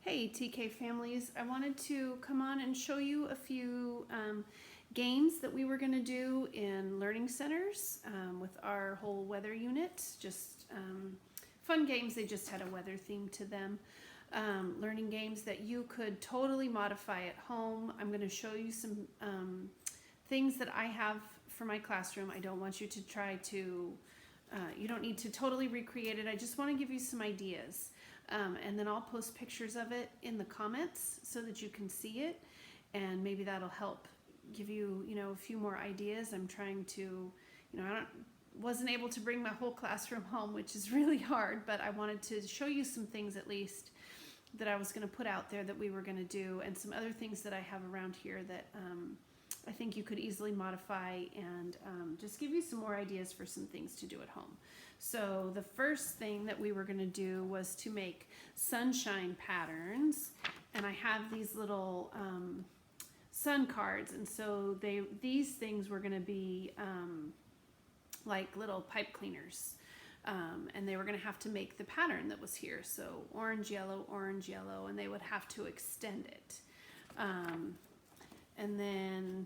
Hey TK families, I wanted to come on and show you a few games that we were going to do in learning centers with our whole weather unit. Just fun games, they just had a weather theme to them. Learning games that you could totally modify at home. I'm going to show you some things that I have for my classroom. I don't want you to try to, you don't need to totally recreate it. I just want to give you some ideas. And then I'll post pictures of it in the comments so that you can see it, and maybe that'll help give you, a few more ideas. I'm trying to, wasn't able to bring my whole classroom home, which is really hard, but I wanted to show you some things at least that I was going to put out there that we were going to do, and some other things that I have around here that I think you could easily modify, and just give you some more ideas for some things to do at home. So the first thing that we were going to do was to make sunshine patterns, and I have these little sun cards, and so these things were going to be like little pipe cleaners, and they were going to have to make the pattern that was here, so orange, yellow, and they would have to extend it, and then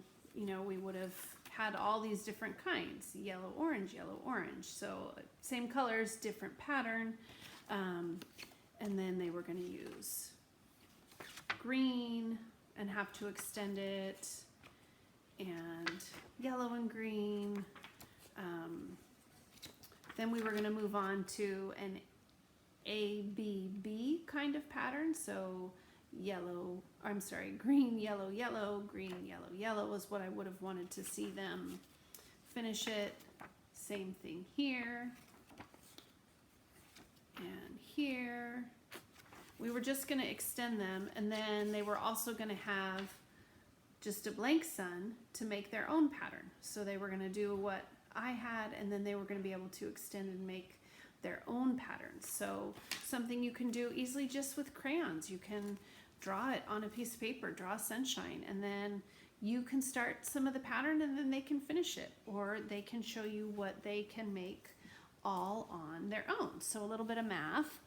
we would have had all these different kinds, yellow, orange, so same colors, different pattern, and then they were going to use green and have to extend it, and yellow and green. Then we were going to move on to an ABB kind of pattern, so green, yellow, yellow, green, yellow, yellow is what I would have wanted to see them finish it. Same thing here and here. We were just going to extend them, and then they were also going to have just a blank sun to make their own pattern. So they were going to do what I had, and then they were going to be able to extend and make their own patterns. So something you can do easily just with crayons. You can draw it on a piece of paper, draw sunshine, and then you can start some of the pattern, and then they can finish it, or they can show you what they can make all on their own. So a little bit of math.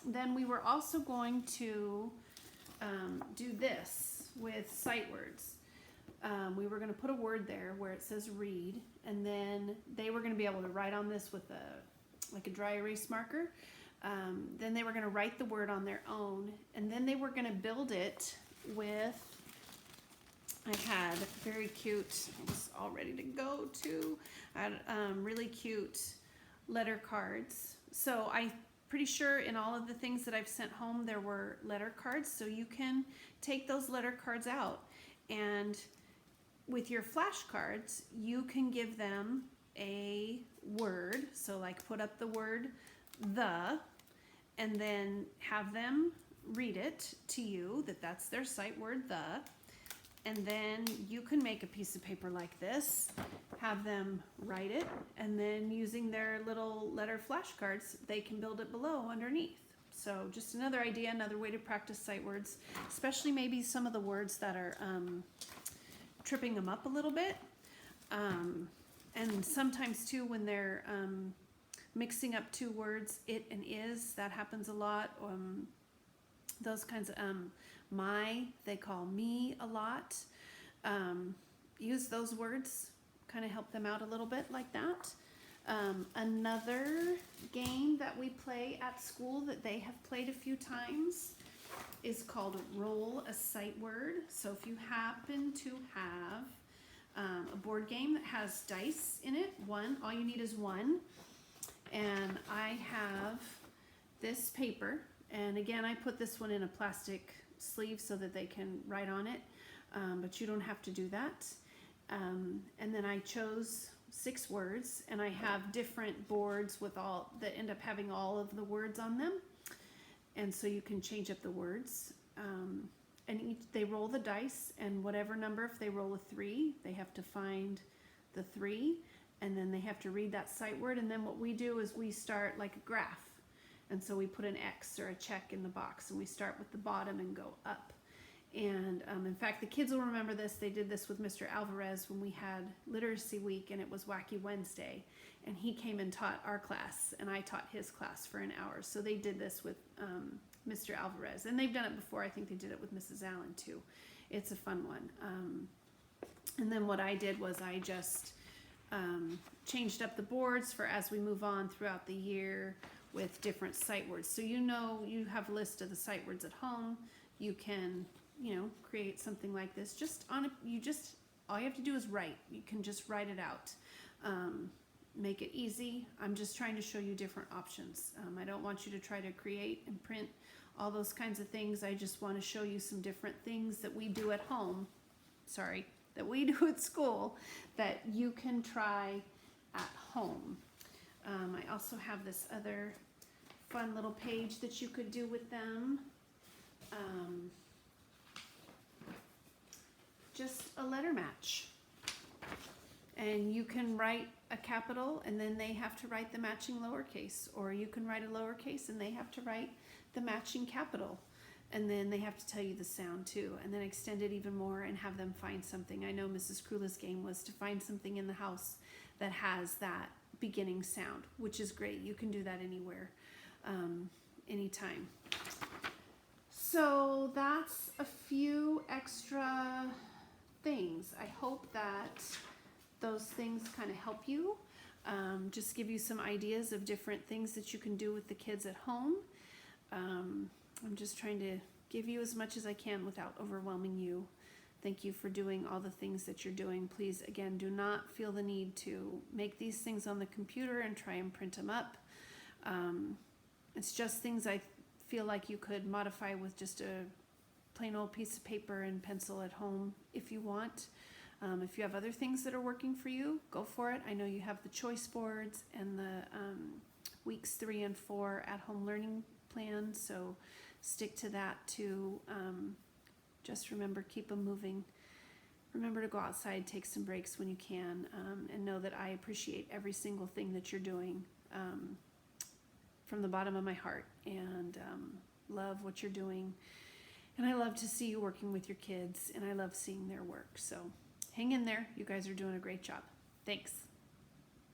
Then we were also going to do this with sight words. We were going to put a word there where it says read, and then they were going to be able to write on this with a dry erase marker. Then they were going to write the word on their own, and then they were going to build it with, I had very cute, it's all ready to go too, I had really cute letter cards. So I'm pretty sure in all of the things that I've sent home there were letter cards, so you can take those letter cards out, and with your flashcards you can give them a word, so like put up the word the, and then have them read it to you, that's their sight word, the, and then you can make a piece of paper like this, have them write it, and then using their little letter flashcards they can build it below underneath. So just another idea, another way to practice sight words, especially maybe some of the words that are tripping them up a little bit, and sometimes too when they're mixing up two words, it and is, that happens a lot. Those kinds of my, they call me a lot. Use those words, kind of help them out a little bit like that. Another game that we play at school that they have played a few times is called Roll a Sight Word. So if you happen to have a board game that has dice in it, all you need is one. And I have this paper, and again I put this one in a plastic sleeve so that they can write on it, but you don't have to do that. And then I chose 6 words, and I have different boards with all that end up having all of the words on them, and so you can change up the words, and they roll the dice, and whatever number, if they roll a 3, they have to find the 3, and then they have to read that sight word. And then what we do is we start like a graph, and so we put an X or a check in the box, and we start with the bottom and go up, And in fact, the kids will remember this. They did this with Mr. Alvarez when we had Literacy Week, and it was Wacky Wednesday. And he came and taught our class, and I taught his class for an hour. So they did this with Mr. Alvarez. And they've done it before. I think they did it with Mrs. Allen, too. It's a fun one. And then what I did was I just changed up the boards for as we move on throughout the year with different sight words. So you know you have a list of the sight words at home. You can, you know, create something like this. Just on a, all you have to do is write. You can just write it out. Make it easy. I'm just trying to show you different options. I don't want you to try to create and print all those kinds of things. I just want to show you some different things that we do at home. Sorry, that we do at school that you can try at home. I also have this other fun little page that you could do with them. Just a letter match. And you can write a capital and then they have to write the matching lowercase, or you can write a lowercase and they have to write the matching capital, and then they have to tell you the sound too, and then extend it even more and have them find something. I know Mrs. Krula's game was to find something in the house that has that beginning sound, which is great. You can do that anywhere, anytime. So that's a few extra things. I hope that those things kind of help you, just give you some ideas of different things that you can do with the kids at home. I'm just trying to give you as much as I can without overwhelming you. Thank you for doing all the things that you're doing. Please, again, do not feel the need to make these things on the computer and try and print them up. It's just things I feel like you could modify with just a plain old piece of paper and pencil at home if you want. If you have other things that are working for you, go for it. I know you have the choice boards and the weeks 3 and 4 at-home learning plan, so stick to that too. Just remember, keep them moving. Remember to go outside, take some breaks when you can, and know that I appreciate every single thing that you're doing from the bottom of my heart, and love what you're doing. And I love to see you working with your kids, and I love seeing their work. So hang in there. You guys are doing a great job. Thanks.